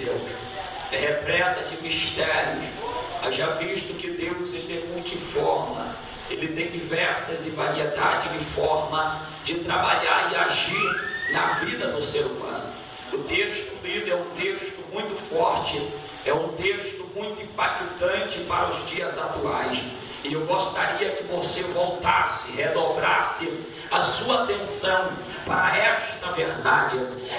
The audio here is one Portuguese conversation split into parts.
deu. É repleta de mistérios. Haja visto que Deus, ele é multiforme. Ele tem diversas e variedade de forma de trabalhar e agir na vida do ser humano. O texto lido é um texto muito forte, é um texto muito impactante para os dias atuais. E eu gostaria que você voltasse, redobrasse a sua atenção para esta verdade.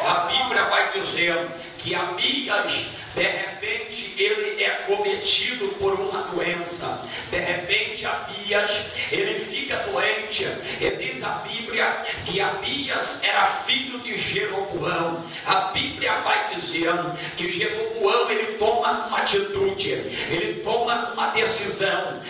A Bíblia vai dizer que Abias, de repente, ele é cometido por uma doença. De repente, Abias, ele fica doente. E diz a Bíblia que Abias era filho de Jeroboão. A Bíblia vai dizer que Jeroboão, ele toma uma atitude, ele toma uma decisão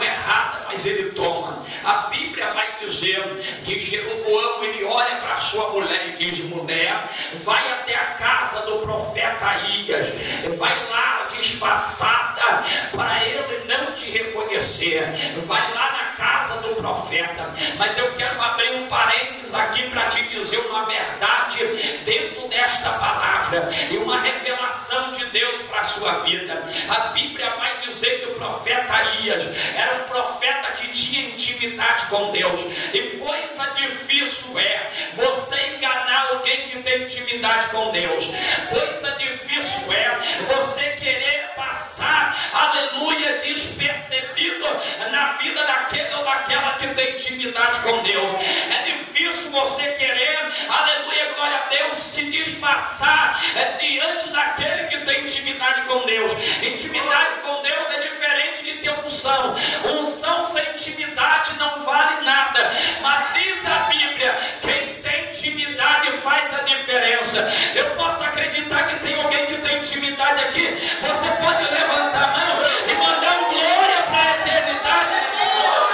errada, mas ele toma. A Bíblia vai dizer que Jeroboão, ele olha para sua mulher e diz: mulher, vai até a casa do profeta Aías, vai lá disfarçada para ele não te reconhecer, vai lá na casa do profeta. Mas eu quero abrir um parênteses aqui para te dizer uma verdade dentro desta palavra e uma revelação de Deus para a sua vida. A Bíblia vai dizer que o profeta Aías era um profeta que tinha intimidade com Deus, e coisa difícil é você enganar alguém que tem intimidade com Deus. Coisa difícil é você querer passar, aleluia, despercebido na vida daquele ou daquela que tem intimidade com Deus. É difícil você querer, aleluia, glória a Deus, se disfarçar diante daquele que tem intimidade com Deus. Intimidade com Deus é diferente de ter unção. Unção sem intimidade não vale nada. Mas diz a Bíblia, quem tem intimidade faz a diferença. Eu posso acreditar que tem alguém que tem intimidade aqui. Você pode levantar a mão e mandar um glória para a eternidade. Esse profeta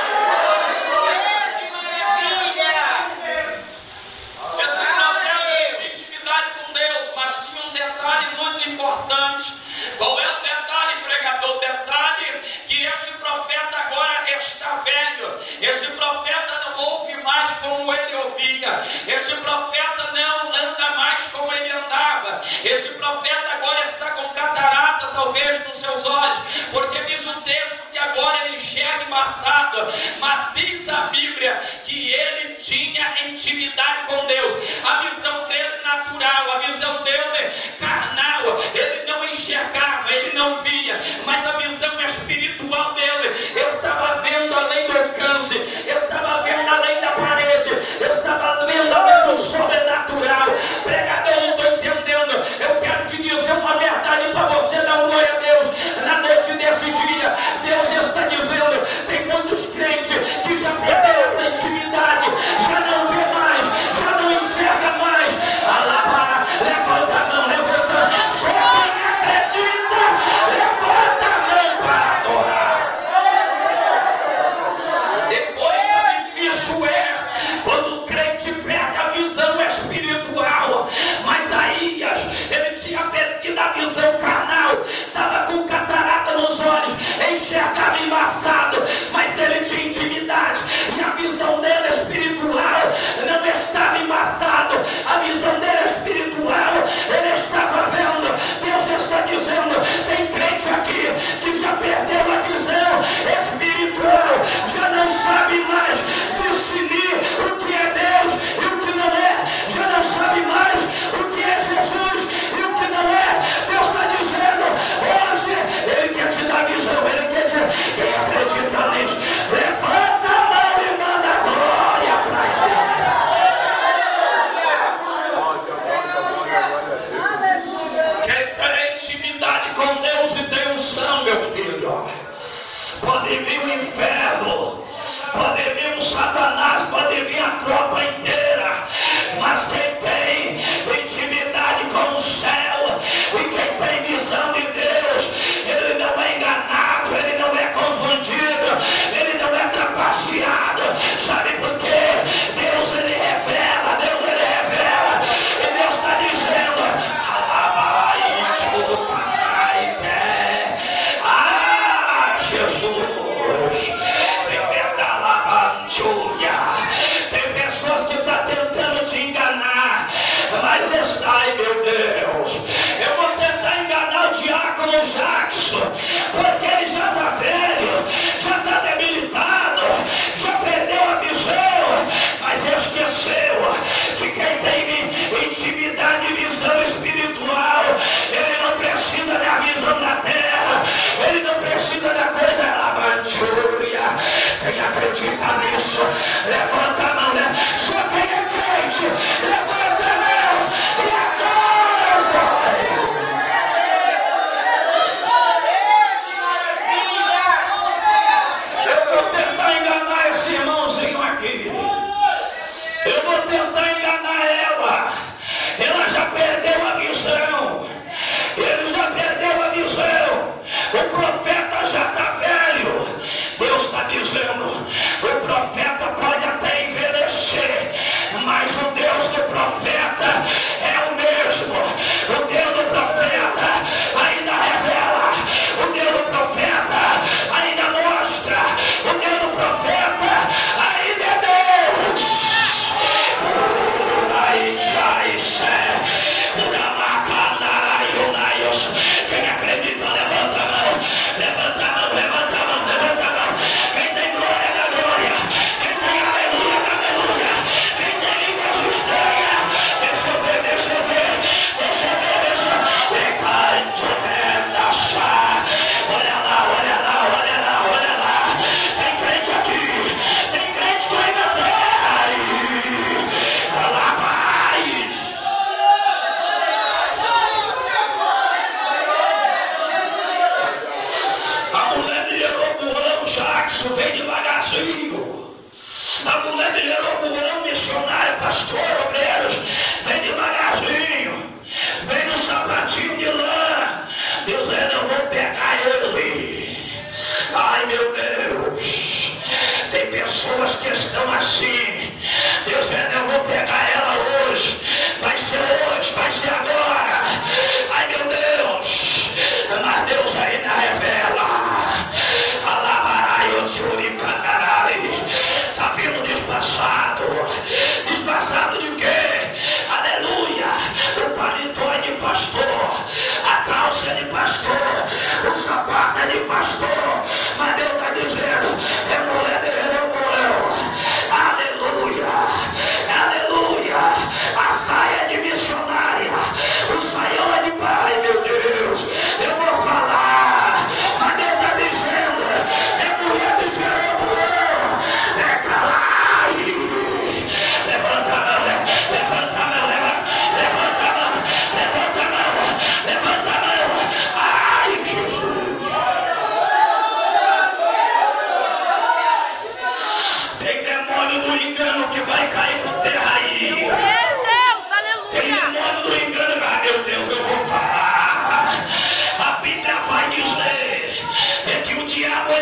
tinha intimidade com Deus, mas tinha um detalhe muito importante. Qual é o detalhe, pregador? O detalhe que esse profeta agora está velho. Esse profeta não ouve mais como ele ouvia. Esse profeta não anda mais como ele andava. Esse profeta agora está com catarata, talvez, nos seus olhos, porque diz o texto que agora ele enxerga embaçado. Mas diz a Bíblia que ele tinha intimidade com Deus. A visão dele natural, a visão dele carnal, ele não enxergava, ele não via, mas a visão espiritual dele estava vendo além do alcance, estava vendo além da parede, estava vendo além do sobrenatural. Pregador, não estou entendendo. Eu quero te dizer uma verdade para você, dar glória a Deus. Na noite desse dia, Deus está dizendo: tem muitos crentes que já perderam essa intimidade, já não vê mais, já não enxerga mais. Alá, levanta a mão, levanta a mão. Só quem acredita, levanta a mão para adorar. Depois a difícil é quando o crente perde a visão espiritual. Mas Aías, ele tinha perdido a visão carnal, estava com catarata nos olhos, enxergava embaçado, mas ele tinha intimidade, e a visão dele espiritual não estava embaçado, a visão dele espiritual, ele estava vendo. Deus está dizendo: tem crente aqui que já perdeu a visão espiritual, já não sabe mais discernir o que é Deus e o que não é, já não sabe mais o que é Jesus e o que não é. Deus está dizendo hoje, ele quer te dar visão, ele quer te... Quem acredita nisso, levanta a mão e manda glória para ele. Quem tem intimidade com Deus e tem unção, meu filho, pode vir o inferno, pode vir o Satanás, pode vir a tropa inteira, mas quem tem intimidade com o céu e quem tem visão de Deus, ele não é enganado, ele não é confundido, ele não é trapaceado. Sabe por quê? Deus ele revela, e Deus está dizendo: Jesus, tem pessoas que estão tentando te enganar, irmão Jackson, porque ele já está velho, já está debilitado, já perdeu a visão, mas esqueceu que quem tem intimidade e visão espiritual, ele não precisa da visão da terra, ele não precisa da coisa lavantura. Quem acredita nisso, levanta a mão, né? Só quem é crente, levanta a mão e adora. Eu vou tentar enganar esse irmãozinho aqui. Eu vou tentar enganar ela. Ela já perdeu a visão. Ele já perdeu a visão. O profeta já está velho. Deus está dizendo, o profeta pode até envelhecer, mas o Deus do profeta é o mesmo. O Deus do profeta ainda revela. O Deus do profeta ainda mostra. O Deus do profeta ainda é Deus. Quem acredita, levanta a mão, levanta a mão, levanta a mão, levanta a mão. Quem tem glória da glória, quem tem aleluia da aleluia, quem tem língua estranha, deixa eu ver, deixa eu ver, deixa eu ver, deixa eu ver. Olha lá, olha lá, olha lá, olha lá. Tem crente aqui, tem crente que ainda tem. Olha lá, paz. A mulher de Jeroboão, Jackson, vem devagarzinho. A mulher de Jeroboão, missionário, pastor, obreiros, vem devagarzinho. Vem no sapatinho de lã. Deus eu vou pegar ele. Ai meu Deus. Tem pessoas que estão assim. Deus eu vou pegar ela hoje. Vai ser hoje, vai ser agora. Ai meu Deus. Mas Deus ainda revela. Está vindo disfarçado. Disfarçado de quê? Aleluia. O paletó é de pastor, a calça é de pastor, o sapato é de pastor, mas Deus está dizendo, é mulher de Jeroboão. Aleluia. Aleluia. A saia é de missionária, o saião é de pai, meu Deus. Eu vou falar, mas Deus está dizendo, é mulher de Jeroboão. É calar. Levanta a mão, levanta a mão, levanta a mão, levanta a mão, levanta a mão. Ai, Jesus. Tem demônio do engano que vai cair por terra aí. Meu Deus, aleluia. Tem demônio do engano. Ah, meu Deus, eu vou falar. A Bíblia vai dizer que o diabo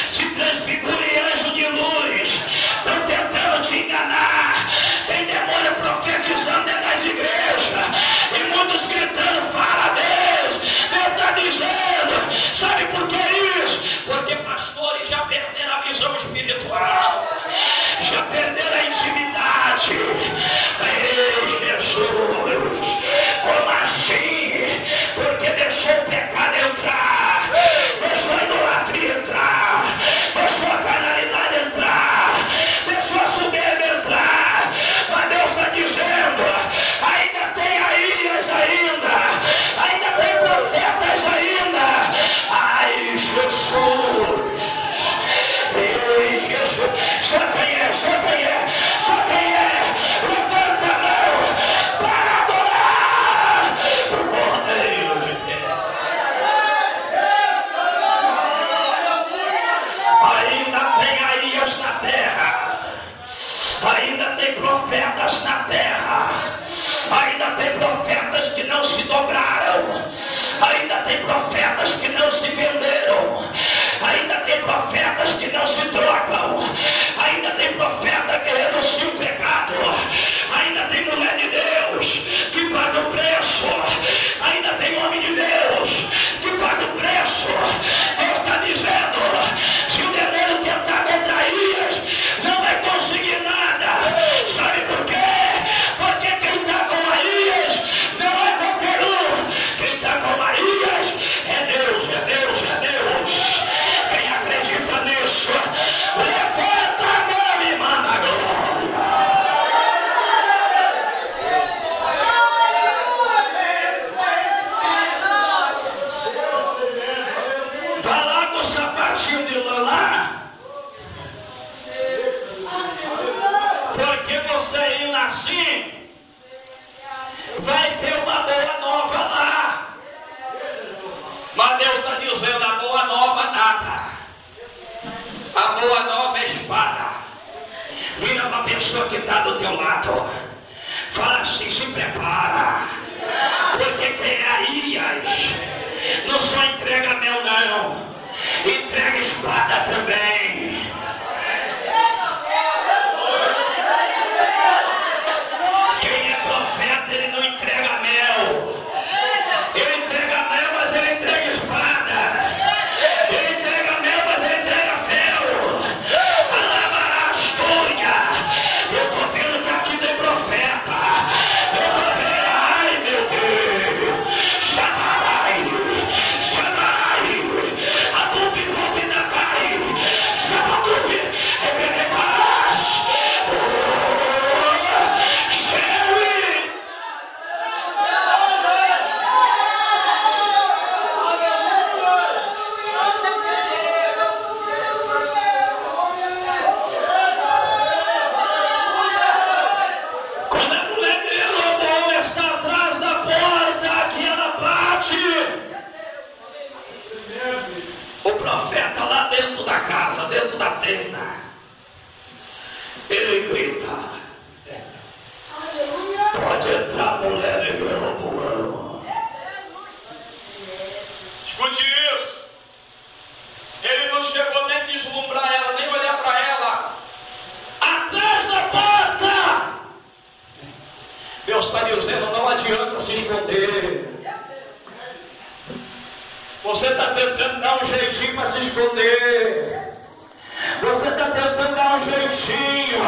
se transfigura em anjo de luz. Estão tentando te enganar. Tem demônio profetizando dentro das igrejas. E muitos gritando, fala Deus. Deus está dizendo. Sabe por que isso? Porque pastores já perderam a visão espiritual. Já perderam a intimidade. Deus, Jesus. Como assim? Porque deixou o pecado entrar. Deixou a idolatria entrar. Deixou a carnalidade entrar. Deixou a soberba entrar. Mas Deus está dizendo, ainda tem Aías ainda. Ainda tem profetas ainda. Ai, Jesus. Ei, Jesus. Só quem é, só quem é, só quem é. Levanta a mão para adorar o Cordeiro de Deus. Ainda tem Aías na terra. Ainda tem profetas na terra. Ainda tem profetas que não se dobraram. Ainda tem profetas que não se venderam. Ainda tem profetas que não se trocam. Ainda tem profeta que renuncia o pecado. Ainda tem mulher de Deus que paga o preço. Ainda tem homem de Deus que paga o preço. Deus está dizendo, se o demônio tentar contra Aías, não vai conseguir nada. Sabe por quê? Porque quem está com Aías não é qualquer um. Quem está com Aías boa nova espada. Vira para a pessoa que está do teu lado. Fala assim, se prepara. Porque quem é Aías não só entrega mel não, entrega espada também. Quem é profeta, ele não entrega mel. Ele entrega mel, mas ele entrega espada. Ele entrega mel, mas ele entrega ferro. Alabarastória. Eu estou vendo que aqui tem profeta. Eu estou vendo, ai meu Deus. Chamarai. A dúvida na cai. Chamarai. O profeta lá dentro da casa, dentro da tenda, ele grita: pode entrar, mulher de Jeroboão. Escute isso. Ele não chegou nem a deslumbrar ela, nem olhar para ela. Atrás da porta. Deus está dizendo: não adianta se esconder. Você está tentando dar um jeitinho para se esconder. Você está tentando dar um jeitinho.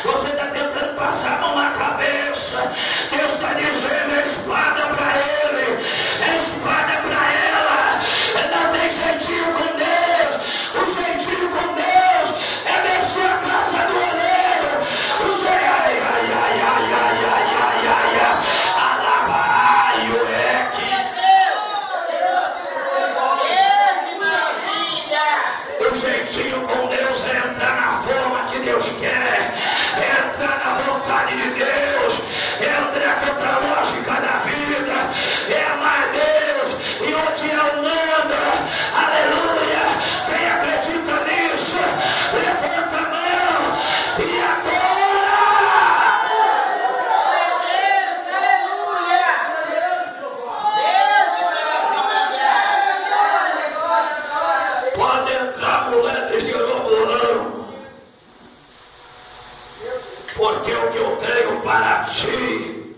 Você está tentando passar a mão na cabeça. Deus está dizendo: é espada para ele, é espada para ela. Não tem jeitinho com Deus. O jeitinho com Deus é descer a casa do oleiro. O jeitinho, alabarai o eque. O jeitinho com Deus é entrar na forma que Deus quer, é entrar na vontade de Deus, é entrar contra a lógica da vida, é amar Deus e odiar o mundo. Aleluia! Quem acredita nisso, levanta a mão e adora! Deus, aleluia! Pode entrar, mulher de Jeroboão, porque o que eu tenho para ti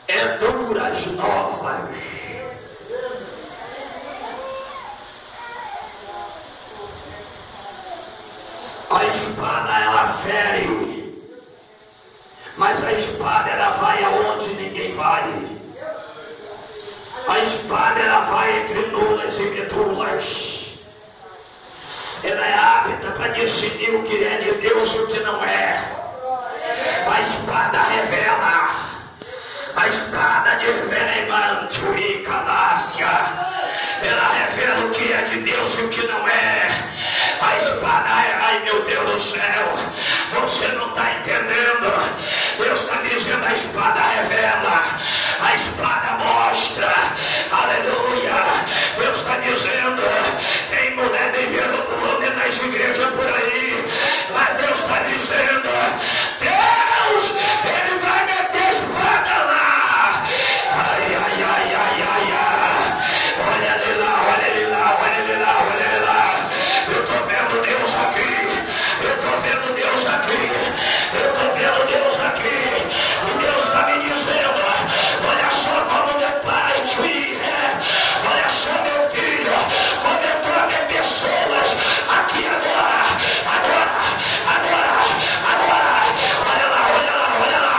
é duras novas. A espada ela fere, mas a espada ela vai aonde ninguém vai. A espada ela vai entre nulas e medulas. Ela é apta para discernir o que é de Deus e o que não é. A espada revela. A espada de Venemanto e Calácia. Ela revela o que é de Deus e o que não é. A espada é, ai meu Deus do céu, você não está entendendo. Deus está dizendo: a espada revela, a espada mostra. Aleluia. Deus está dizendo: tem mulher de Jeroboão nas igrejas por aí, mas Deus está dizendo: Deus, ele vai meter espada lá. Ai, ai, ai, ai, ai, ai. Olha ele lá, olha ele lá, olha ele lá, olha ele lá. Eu estou vendo Deus aqui, eu estou vendo Deus aqui, eu estou vendo Deus aqui. E Deus está me dizendo: olha só como meu pai te é, olha só meu filho, como eu estou a ver pessoas aqui agora, agora, agora, agora. Olha lá, olha lá, olha lá,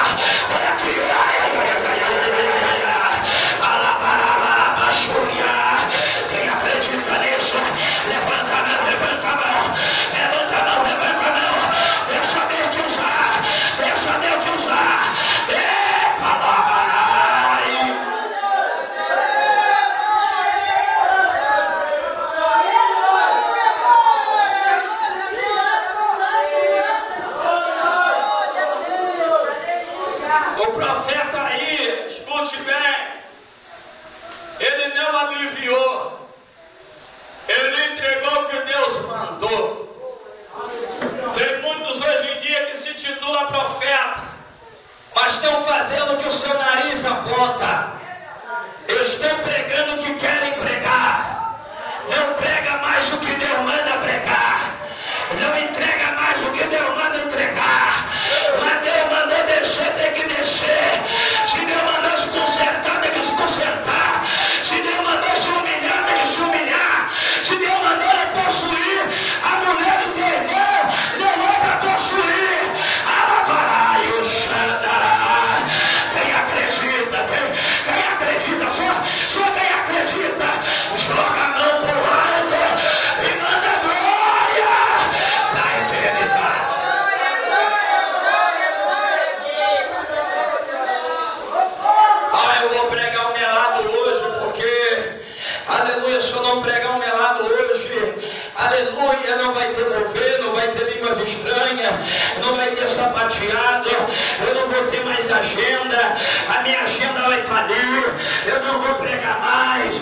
olha aqui. Ai, ai, ai, ai, ai, ai, ai, ai. Alabarabarabaxúria. Quem acredita nisso, levanta a mão, levanta a mão, levanta a mão, levanta a mão. Deixa Deus te usar, deixa Deus te usar. Alabarai. O profeta aí, escute bem, ele não aliviou, ele entregou o que Deus mandou. fazendo o que o seu nariz aponta. Estão pregando o que querem pregar. Não prega mais o que Deus manda pregar. Não entrega mais o que Deus manda entregar. Mas Deus mandou descer, tem que descer. Se Deus mandou se consertar, tem que se consertar. Se Deus mandou se humilhar, tem que se humilhar. Se Deus mandou possuir a mulher do teu irmão, não é para possuir. Alabaraio, Xandará. Quem acredita, quem acredita, só quem acredita, joga a mão pro alto e manda glória da eternidade. Eu vou pregar um melado hoje, porque, aleluia, se eu não pregar um melado hoje, aleluia, não vai ter mover, não vai ter línguas estranhas, não vai ter sapateado, eu não vou ter mais agenda, a minha agenda vai falir, eu não vou pregar mais,